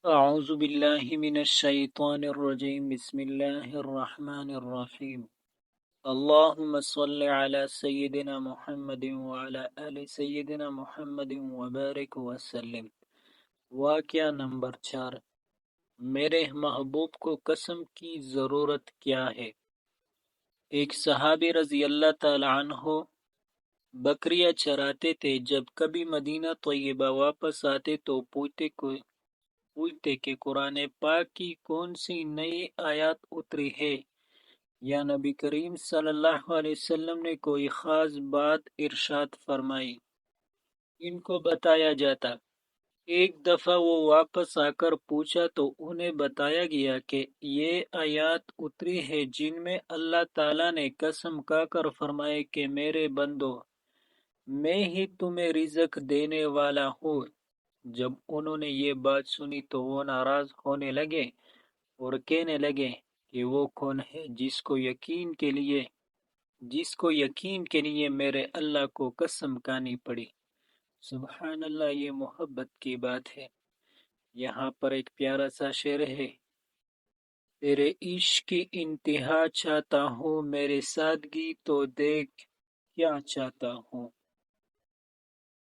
اعوذ باللہ من الشیطان الرجیم بسم اللہ الرحمن الرحیم اللہم صل علی سیدنا محمد وعلی آل سیدنا محمد وبارک وسلم۔ واقعہ نمبر 4، میرے محبوب کو قسم کی ضرورت کیا ہے؟ ایک صحابی رضی اللہ تعالی عنہ بکریاں چراتے تھے۔ جب کبھی مدینہ طیبہ واپس آتے تو پوچھتے کہ قرآن پاک کی کون سی نئی آیات اتری ہے یا نبی کریم صلی اللہ علیہ وسلم نے کوئی خاص بات ارشاد فرمائی، ان کو بتایا جاتا۔ ایک دفعہ وہ واپس آ کر پوچھا تو انہیں بتایا گیا کہ یہ آیات اتری ہے جن میں اللہ تعالیٰ نے قسم کھا کر فرمائے کہ میرے بندو، میں ہی تمہیں رزق دینے والا ہوں۔ جب انہوں نے یہ بات سنی تو وہ ناراض ہونے لگے اور کہنے لگے کہ وہ کون ہے جس کو یقین کے لیے میرے اللہ کو قسم کھانی پڑی۔ سبحان اللہ، یہ محبت کی بات ہے۔ یہاں پر ایک پیارا سا شعر ہے: تیرے عشق کی انتہا چاہتا ہوں، میرے سادگی تو دیکھ کیا چاہتا ہوں۔